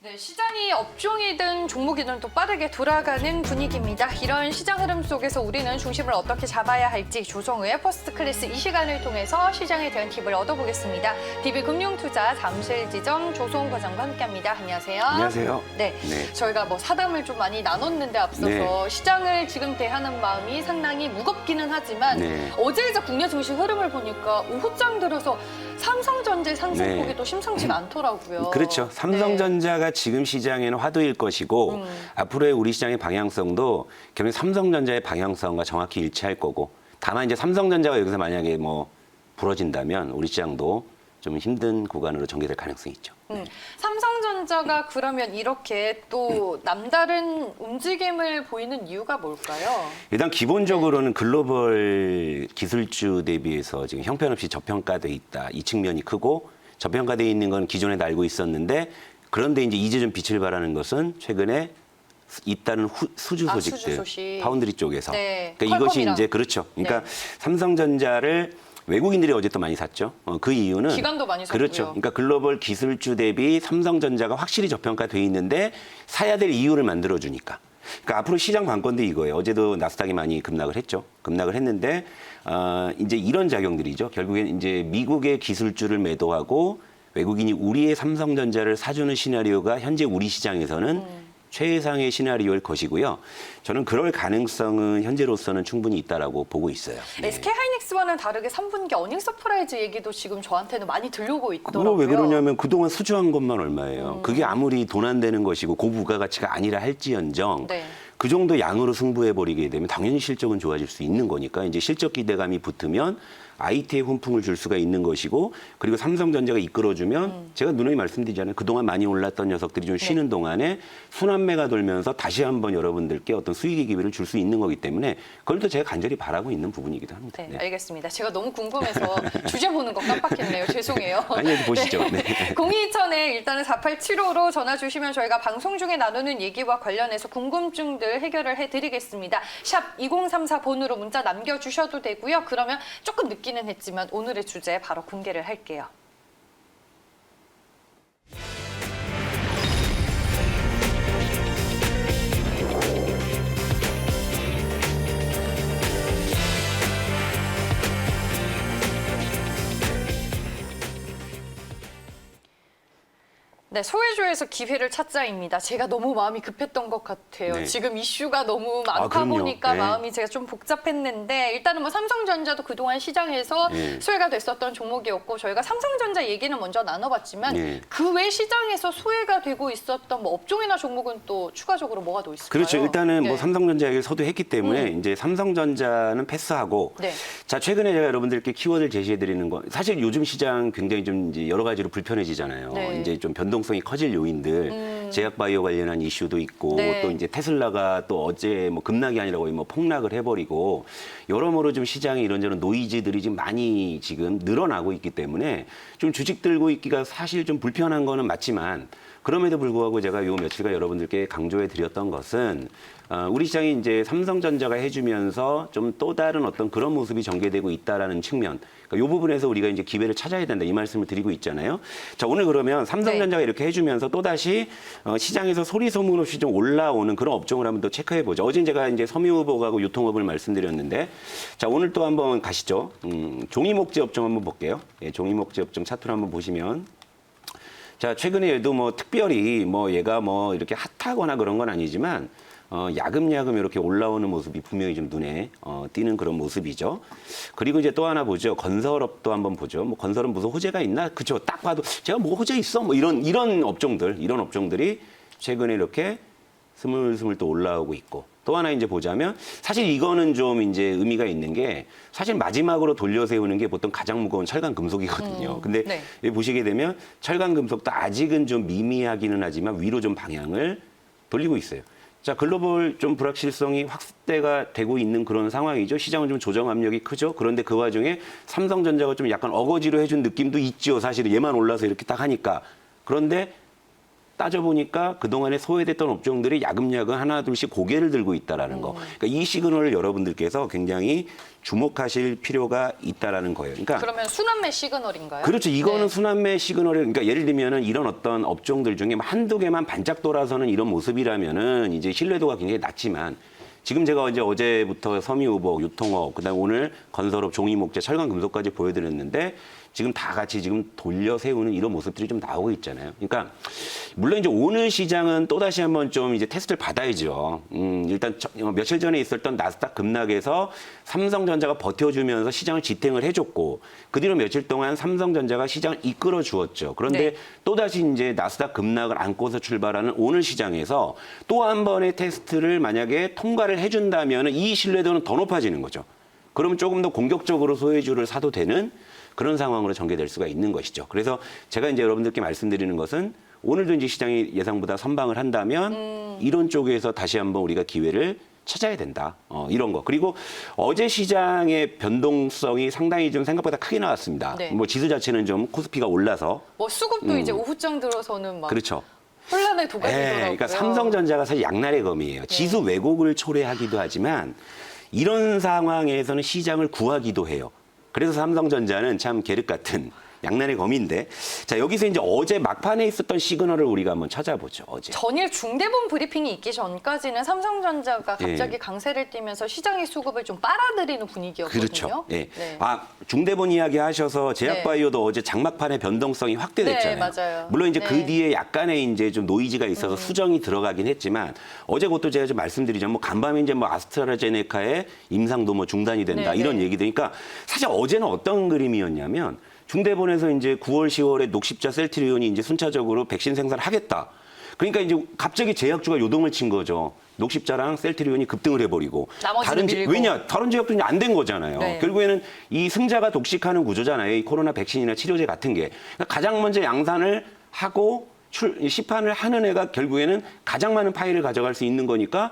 네, 시장이 업종이든 종목이든 또 빠르게 돌아가는 분위기입니다. 이런 시장 흐름 속에서 우리는 중심을 어떻게 잡아야 할지 조성우의 퍼스트 클래스 이 시간을 통해서 시장에 대한 팁을 얻어보겠습니다. DB금융투자 잠실지점 조성우 과장과 함께합니다. 안녕하세요. 안녕하세요. 네, 저희가 뭐 사담을 좀 많이 나눴는데 앞서서 시장을 지금 대하는 마음이 상당히 무겁기는 하지만 어제이자 국내 증시 흐름을 보니까 오후장 들어서 삼성전자 상승폭이 또 심상치가 않더라고요. 그렇죠. 삼성전자가 지금 시장에는 화두일 것이고 앞으로의 우리 시장의 방향성도 결국 삼성전자의 방향성과 정확히 일치할 거고, 다만 이제 삼성전자가 여기서 만약에 뭐 부러진다면 우리 시장도 좀 힘든 구간으로 전개될 가능성이 있죠. 삼성전자가 그러면 이렇게 또 남다른 움직임을 보이는 이유가 뭘까요? 일단 기본적으로는 글로벌 기술주 대비해서 지금 형편없이 저평가돼 있다. 이 측면이 크고, 저평가돼 있는 건 기존에도 알고 있었는데, 그런데 이제 좀 빛을 발하는 것은 최근에 잇따른 수주 소식들, 수주 소식. 파운드리 쪽에서. 네, 그러니까 이것이 퀄컴이랑. 이제 그렇죠. 그러니까 삼성전자를 외국인들이 어제 또 많이 샀죠. 그 이유는 기관도 많이 샀고요. 그렇죠. 그러니까 글로벌 기술주 대비 삼성전자가 확실히 저평가돼 있는데 사야 될 이유를 만들어 주니까. 그러니까 앞으로 시장 관건도 이거예요. 어제도 나스닥이 많이 급락을 했죠. 급락을 했는데 이제 이런 작용들이죠. 결국엔 이제 미국의 기술주를 매도하고 외국인이 우리의 삼성전자를 사주는 시나리오가 현재 우리 시장에서는 최상의 시나리오일 것이고요. 저는 그럴 가능성은 현재로서는 충분히 있다라고 보고 있어요. SK하이닉스와는 다르게 3분기 어닝 서프라이즈 얘기도 지금 저한테는 많이 들려오고 그거 있더라고요. 왜 그러냐면 그동안 수주한 것만 얼마예요. 그게 아무리 돈 안 되는 것이고 고부가가치가 아니라 할지언정 그 정도 양으로 승부해버리게 되면 당연히 실적은 좋아질 수 있는 거니까, 이제 실적 기대감이 붙으면 IT에 훈풍을 줄 수가 있는 것이고, 그리고 삼성전자가 이끌어주면 제가 누누이 말씀드리잖아요. 그동안 많이 올랐던 녀석들이 좀 쉬는 동안에 순환매가 돌면서 다시 한번 여러분들께 어떤 수익의 기회를 줄 수 있는 거기 때문에 그걸 또 제가 간절히 바라고 있는 부분이기도 합니다. 네, 알겠습니다. 제가 너무 궁금해서 주제 보는 거 깜빡했네요. 죄송해요. 아니, 여기 보시죠. 네. 022000에 일단은 4875로 전화 주시면 저희가 방송 중에 나누는 얘기와 관련해서 궁금증들 해결을 해드리겠습니다. 샵 2034번으로 문자 남겨주셔도 되고요. 그러면 조금 늦기는 했지만 오늘의 주제 바로 공개를 할게요. 네, 소외주에서 기회를 찾자입니다. 제가 너무 마음이 급했던 것 같아요. 지금 이슈가 너무 많다 보니까 마음이 제가 좀 복잡했는데, 일단은 뭐 삼성전자도 그동안 시장에서 수혜가 됐었던 종목이었고, 저희가 삼성전자 얘기는 먼저 나눠봤지만 그 외 시장에서 수혜가 되고 있었던 뭐 업종이나 종목은 또 추가적으로 뭐가 더 있을까요? 그렇죠. 일단은 뭐 삼성전자 얘기를 서두했기 때문에 이제 삼성전자는 패스하고, 자, 최근에 제가 여러분들께 키워드를 제시해드리는 거, 사실 요즘 시장 굉장히 좀 이제 여러 가지로 불편해지잖아요. 이제 좀 변동성이 커질 요인들, 제약바이오 관련한 이슈도 있고, 또 이제 테슬라가 또 어제 뭐 급락이 아니라고 뭐 폭락을 해버리고, 여러모로 좀 시장에 이런저런 노이즈들이 지금 많이 지금 늘어나고 있기 때문에 좀 주식 들고 있기가 사실 좀 불편한 거는 맞지만, 그럼에도 불구하고 제가 요 며칠간 여러분들께 강조해 드렸던 것은 우리 시장이 이제 삼성전자가 해주면서 좀 또 다른 어떤 그런 모습이 전개되고 있다라는 측면, 그러니까 이 부분에서 우리가 이제 기회를 찾아야 된다, 이 말씀을 드리고 있잖아요. 자, 오늘 그러면 삼성전자가 이렇게 해주면서 또 다시 시장에서 소리 소문 없이 좀 올라오는 그런 업종을 한번 또 체크해 보죠. 어제 제가 이제 섬유업하고 유통업을 말씀드렸는데, 자, 오늘 또 한번 가시죠. 종이목재 업종 한번 볼게요. 종이목재 업종 차트를 한번 보시면. 자, 최근에 얘도 뭐 특별히 뭐 얘가 뭐 이렇게 핫하거나 그런 건 아니지만 야금야금 이렇게 올라오는 모습이 분명히 좀 눈에 띄는 그런 모습이죠. 그리고 이제 또 하나 보죠. 건설업도 한번 보죠. 뭐 건설은 무슨 호재가 있나? 그죠. 딱 봐도 제가 뭐 호재 있어? 뭐 이런 업종들이 최근에 이렇게 스물스물 또 올라오고 있고, 또 하나 이제 보자면 사실 이거는 좀 이제 의미가 있는 게, 사실 마지막으로 돌려 세우는 게 보통 가장 무거운 철강 금속이거든요. 근데 여기 보시게 되면 철강 금속도 아직은 좀 미미하기는 하지만 위로 좀 방향을 돌리고 있어요. 자, 글로벌 좀 불확실성이 확대가 되고 있는 그런 상황이죠. 시장은 좀 조정 압력이 크죠. 그런데 그 와중에 삼성전자가 좀 약간 어거지로 해준 느낌도 있죠. 사실은 얘만 올라서 이렇게 딱 하니까. 그런데 따져보니까 그동안에 소외됐던 업종들이 야금야금 하나 둘씩 고개를 들고 있다라는 거. 그러니까 이 시그널을 여러분들께서 굉장히 주목하실 필요가 있다라는 거예요. 그러니까 그러면 순환매 시그널인가요? 그렇죠. 이거는 네. 순환매 시그널을 그러니까 예를 들면은 이런 어떤 업종들 중에 한두 개만 반짝 돌아서는 이런 모습이라면은 이제 신뢰도가 굉장히 낮지만 지금 제가 이제 어제부터 섬유우복, 유통업, 그다음 오늘 건설업, 종이목재, 철강, 금속까지 보여드렸는데 지금 다 같이 지금 돌려 세우는 이런 모습들이 좀 나오고 있잖아요. 그러니까 물론 이제 오늘 시장은 또 다시 한번 좀 이제 테스트를 받아야죠. 일단 며칠 전에 있었던 나스닥 급락에서 삼성전자가 버텨주면서 시장을 지탱을 해줬고 그 뒤로 며칠 동안 삼성전자가 시장을 이끌어 주었죠. 그런데 네. 또 다시 이제 나스닥 급락을 안고서 출발하는 오늘 시장에서 또 한 번의 테스트를 만약에 통과를 해준다면 이 신뢰도는 더 높아지는 거죠. 그러면 조금 더 공격적으로 소외주를 사도 되는 그런 상황으로 전개될 수가 있는 것이죠. 그래서 제가 이제 여러분들께 말씀드리는 것은 오늘도 이제 시장이 예상보다 선방을 한다면 이런 쪽에서 다시 한번 우리가 기회를 찾아야 된다. 이런 거. 그리고 어제 시장의 변동성이 상당히 좀 생각보다 크게 나왔습니다. 네. 뭐 지수 자체는 좀 코스피가 올라서. 뭐 수급도 이제 오후장 들어서는 막 그렇죠. 혼란의 도가니더라고요. 그러니까 삼성전자가 사실 양날의 검이에요. 지수 왜곡을 초래하기도 하지만 이런 상황에서는 시장을 구하기도 해요. 그래서 삼성전자는 참 계륵 같은 양날의 검인데 자 여기서 이제 어제 막판에 있었던 시그널을 우리가 한번 찾아보죠. 어제. 전일 중대본 브리핑이 있기 전까지는 삼성전자가 갑자기 예. 강세를 띠면서 시장의 수급을 좀 빨아들이는 분위기였거든요. 그렇죠. 예. 네. 아 중대본 이야기 하셔서 제약바이오도 어제 장막판에 변동성이 확대됐잖아요. 네, 맞아요. 물론 이제 네. 그 뒤에 약간의 이제 좀 노이즈가 있어서 수정이 들어가긴 했지만 어제 그것도 제가 좀 말씀드리자면 뭐 간밤에 이제 뭐 아스트라제네카의 임상도 뭐 중단이 된다 네, 이런 네. 얘기들니까 사실 어제는 어떤 그림이었냐면 중대본에서 이제 9월, 10월에 녹십자 셀트리온이 이제 순차적으로 백신 생산을 하겠다. 그러니까 이제 갑자기 제약주가 요동을 친 거죠. 녹십자랑 셀트리온이 급등을 해버리고 나머지는 밀고. 왜냐 다른 제약도 안 된 거잖아요. 네. 결국에는 이 승자가 독식하는 구조잖아요. 이 코로나 백신이나 치료제 같은 게 그러니까 가장 먼저 양산을 하고 시판을 하는 애가 결국에는 가장 많은 파일을 가져갈 수 있는 거니까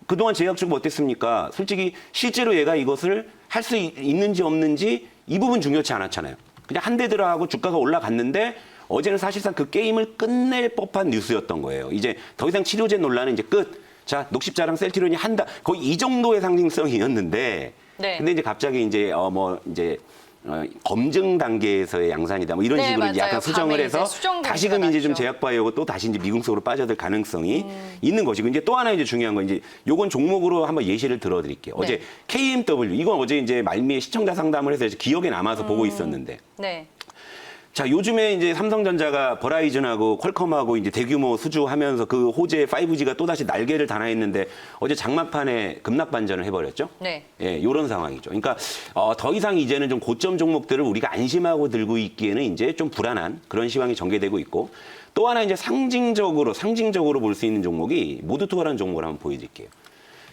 그동안 제약주가 어땠습니까? 솔직히 실제로 얘가 이것을 할 수 있는지 없는지 이 부분 중요치 않았잖아요. 그냥 한 대 들어가고 주가가 올라갔는데 어제는 사실상 그 게임을 끝낼 법한 뉴스였던 거예요. 이제 더 이상 치료제 논란은 이제 끝. 자, 녹십자랑 셀트리온이 한다. 거의 이 정도의 상징성이었는데. 네. 근데 이제 갑자기 이제 검증 단계에서의 양산이다. 뭐 이런 네, 식으로 이제 맞아요. 약간 수정을 밤에 해서 이제 수정 다시금 이제 좀 났죠. 제약바이오고 또 다시 이제 미궁속으로 빠져들 가능성이 있는 것이고 이제 또 하나 이제 중요한 건 이제 요건 종목으로 한번 예시를 들어드릴게요. 네. 어제 KMW 이건 어제 이제 말미에 시청자 상담을 해서 기억에 남아서 보고 있었는데. 네. 자, 요즘에 이제 삼성전자가 버라이즌하고 퀄컴하고 이제 대규모 수주하면서 그 호재 5G가 또다시 날개를 단화했는데 어제 장막판에 급락 반전을 해버렸죠. 네. 예, 이런 상황이죠. 그러니까 더 이상 이제는 좀 고점 종목들을 우리가 안심하고 들고 있기에는 이제 좀 불안한 그런 시황이 전개되고 있고 또 하나 이제 상징적으로 볼 수 있는 종목이 모두투어라는 종목을 한번 보여드릴게요.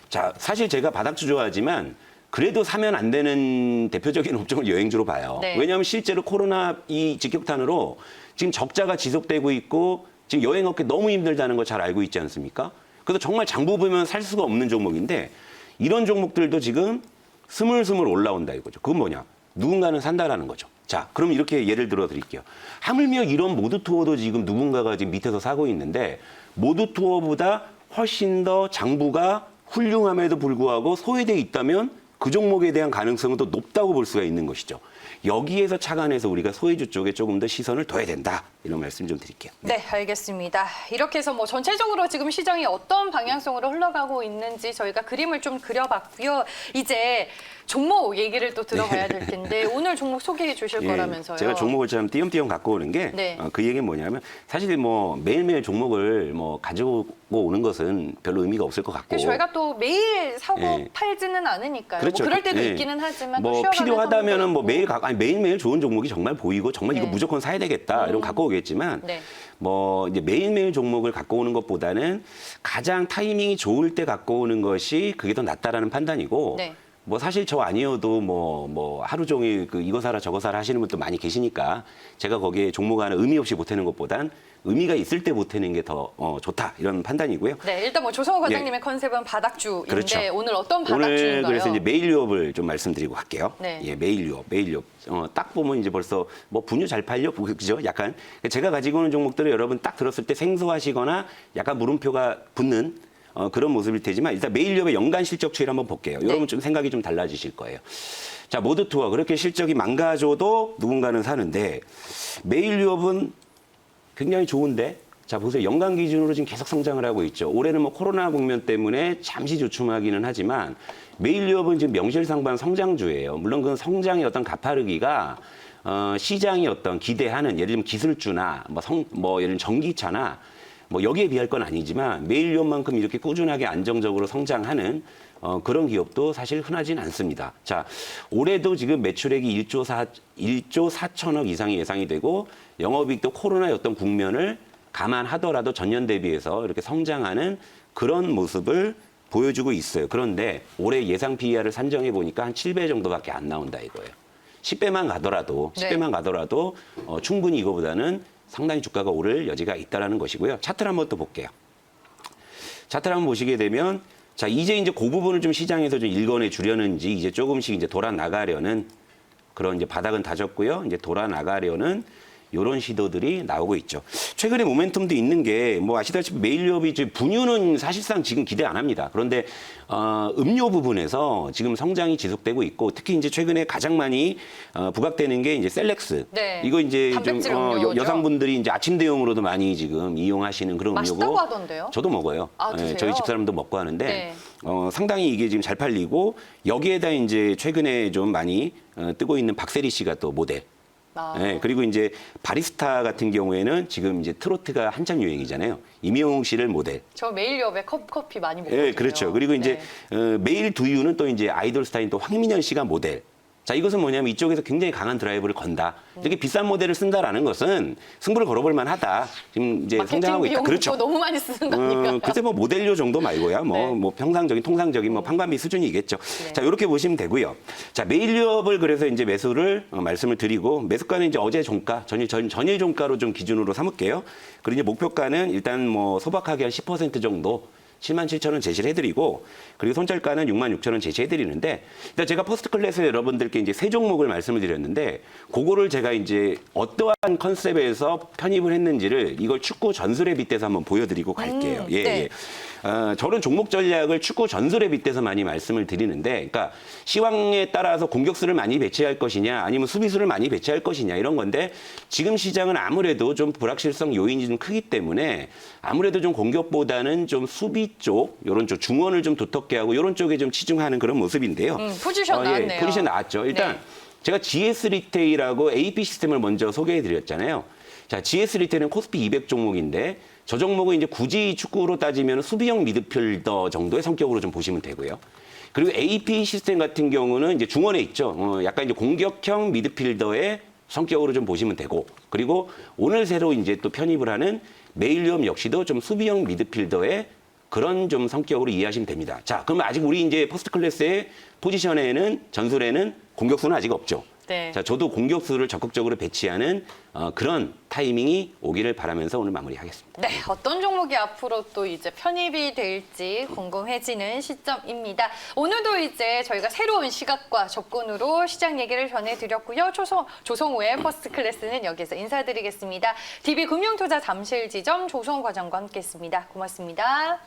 자, 사실 제가 바닥주 좋아하지만 그래도 사면 안 되는 대표적인 업종을 여행주로 봐요. 네. 왜냐하면 실제로 코로나 이 직격탄으로 지금 적자가 지속되고 있고 지금 여행업계 너무 힘들다는 거 잘 알고 있지 않습니까? 그래서 정말 장부 보면 살 수가 없는 종목인데 이런 종목들도 지금 스물스물 올라온다 이거죠. 그건 뭐냐? 누군가는 산다라는 거죠. 자, 그럼 이렇게 예를 들어 드릴게요. 하물며 이런 모두투어도 지금 누군가가 지금 밑에서 사고 있는데 모두투어보다 훨씬 더 장부가 훌륭함에도 불구하고 소외돼 있다면 그 종목에 대한 가능성은 더 높다고 볼 수가 있는 것이죠. 여기에서 착안해서 우리가 소외주 쪽에 조금 더 시선을 둬야 된다. 이런 말씀 좀 드릴게요. 네, 알겠습니다. 이렇게 해서 뭐 전체적으로 지금 시장이 어떤 방향성으로 흘러가고 있는지 저희가 그림을 좀 그려봤고요. 이제 종목 얘기를 또 들어봐야 될 텐데 오늘 종목 소개해 주실 거라면서요. 제가 종목을 참 띄엄띄엄 갖고 오는 게 네. 그 얘기는 뭐냐면 사실 뭐 매일매일 종목을 뭐 가지고 오는 것은 별로 의미가 없을 것 같고 저희가 또 매일 사고 예. 팔지는 않으니까요. 그렇죠. 뭐 그럴 때도 예. 있기는 하지만 또 뭐 쉬어가는 필요하다면은 뭐 상황도 있고. 매일매일 좋은 종목이 정말 보이고 정말 이거 네. 무조건 사야 되겠다 이런 거 갖고 오겠지만 네. 뭐 이제 매일매일 종목을 갖고 오는 것보다는 가장 타이밍이 좋을 때 갖고 오는 것이 그게 더 낫다라는 판단이고 네. 뭐 사실 저 아니어도 뭐 하루 종일 그 이거 사라 저거 사라 하시는 분도 많이 계시니까 제가 거기에 종목 하나 의미 없이 보태는 것보단 의미가 있을 때 보태는 게 더 좋다 이런 판단이고요. 네, 일단 뭐 조성호 과장님의 컨셉은 바닥주인데 그렇죠. 오늘 어떤 바닥주인가요? 오늘 그래서 이제 매일 유업을 좀 말씀드리고 갈게요. 네. 예, 매일 유업. 딱 보면 이제 벌써 뭐 분유 잘 팔려, 그죠? 약간 제가 가지고 있는 종목들을 여러분 딱 들었을 때 생소하시거나 약간 물음표가 붙는 그런 모습일 테지만 일단 매일 유업의 연간 실적 추이를 한번 볼게요. 네. 여러분 좀 생각이 좀 달라지실 거예요. 자, 모드 투어 그렇게 실적이 망가져도 누군가는 사는데 매일 유업은 굉장히 좋은데. 자, 보세요. 연간 기준으로 지금 계속 성장을 하고 있죠. 올해는 뭐 코로나 국면 때문에 잠시 주춤하기는 하지만 매일 유업은 지금 명실상부한 성장주예요. 물론 그 성장의 어떤 가파르기가 시장이 어떤 기대하는 예를 들면 기술주나 예를 들면 전기차나 뭐 여기에 비할 건 아니지만 매일 유업만큼 이렇게 꾸준하게 안정적으로 성장하는 그런 기업도 사실 흔하진 않습니다. 자, 올해도 지금 매출액이 1조 4천억 이상이 예상이 되고 영업이익도 코로나의 어떤 국면을 감안하더라도 전년 대비해서 이렇게 성장하는 그런 모습을 보여주고 있어요. 그런데 올해 예상 PER을 산정해 보니까 한 7배 정도밖에 안 나온다 이거예요. 10배만 가더라도 충분히 이거보다는 상당히 주가가 오를 여지가 있다라는 것이고요. 차트를 한번 또 볼게요. 차트를 한번 보시게 되면 자, 이제 그 부분을 좀 시장에서 좀 일궈내 주려는지 이제 조금씩 이제 돌아 나가려는 그런 이제 바닥은 다졌고요. 이제 돌아 나가려는 이런 시도들이 나오고 있죠. 최근에 모멘텀도 있는 게 뭐 아시다시피 매일 유업이 분유는 사실상 지금 기대 안 합니다. 그런데 음료 부분에서 지금 성장이 지속되고 있고 특히 이제 최근에 가장 많이 부각되는 게 이제 셀렉스. 네. 이거 이제 좀 단백질 음료죠. 여성분들이 이제 아침 대용으로도 많이 지금 이용하시는 그런 음료고. 맛있다고 하던데요? 저도 먹어요. 아, 드세요? 저희 집사람도 먹고 하는데 네. 상당히 이게 지금 잘 팔리고 여기에다 이제 최근에 좀 많이 뜨고 있는 박세리 씨가 또 모델. 네, 그리고 이제 바리스타 같은 경우에는 지금 이제 트로트가 한참 유행이잖아요. 임영웅 씨를 모델. 저 매일 유업에 커피 많이 먹거든요. 네, 그렇죠. 그리고 이제 매일 두유는 또 이제 아이돌 스타인 또 황민현 씨가 모델. 자, 이것은 뭐냐면 이쪽에서 굉장히 강한 드라이브를 건다. 이렇게 비싼 모델을 쓴다라는 것은 승부를 걸어볼 만하다. 지금 이제 성장하고 있다. 그렇죠. 너무 많이 쓰는 거니까. 글쎄 뭐 모델료 정도 말고야 뭐 평상적인 통상적인 뭐 판관비 수준이겠죠. 네. 자, 이렇게 보시면 되고요. 자, 매일 유업을 그래서 이제 매수를 말씀을 드리고 매수가는 이제 어제 종가, 전일 종가로 좀 기준으로 삼을게요. 그리고 이제 목표가는 일단 뭐 소박하게 한 10% 정도 77,000원 제시를 해드리고 그리고 손절가는 66,000원 제시해드리는데 일단 제가 퍼스트 클래스에 여러분들께 이제 세 종목을 말씀을 드렸는데 그거를 제가 이제 어떠한 컨셉에서 편입을 했는지를 이걸 축구 전술에 빗대서 한번 보여드리고 갈게요. 예, 네. 예. 저는 종목 전략을 축구 전술에 빗대서 많이 말씀을 드리는데 그러니까 시황에 따라서 공격수를 많이 배치할 것이냐 아니면 수비수를 많이 배치할 것이냐 이런 건데 지금 시장은 아무래도 좀 불확실성 요인이 좀 크기 때문에 아무래도 좀 공격보다는 좀 수비 쪽 이런 쪽 중원을 좀 두텁게 하고 이런 쪽에 좀 치중하는 그런 모습인데요. 포지션 나왔네요. 예, 포지션 나왔죠. 일단 네. 제가 GS 리테일하고 AP 시스템을 먼저 소개해 드렸잖아요. 자, GS 리테일은 코스피 200 종목인데 저 종목은 이제 굳이 축구로 따지면 수비형 미드필더 정도의 성격으로 좀 보시면 되고요. 그리고 AP 시스템 같은 경우는 이제 중원에 있죠. 약간 이제 공격형 미드필더의 성격으로 좀 보시면 되고, 그리고 오늘 새로 이제 또 편입을 하는 메일리엄 역시도 좀 수비형 미드필더의 그런 좀 성격으로 이해하시면 됩니다. 자, 그럼 아직 우리 이제 퍼스트 클래스의 포지션에는 전술에는 공격수는 아직 없죠. 네. 자, 저도 공격수를 적극적으로 배치하는 그런 타이밍이 오기를 바라면서 오늘 마무리하겠습니다. 네, 어떤 종목이 앞으로 또 이제 편입이 될지 궁금해지는 시점입니다. 오늘도 이제 저희가 새로운 시각과 접근으로 시장 얘기를 전해드렸고요. 조성우의 퍼스트 클래스는 여기서 인사드리겠습니다. DB금융투자 잠실지점 조성우 과장과 함께했습니다. 고맙습니다.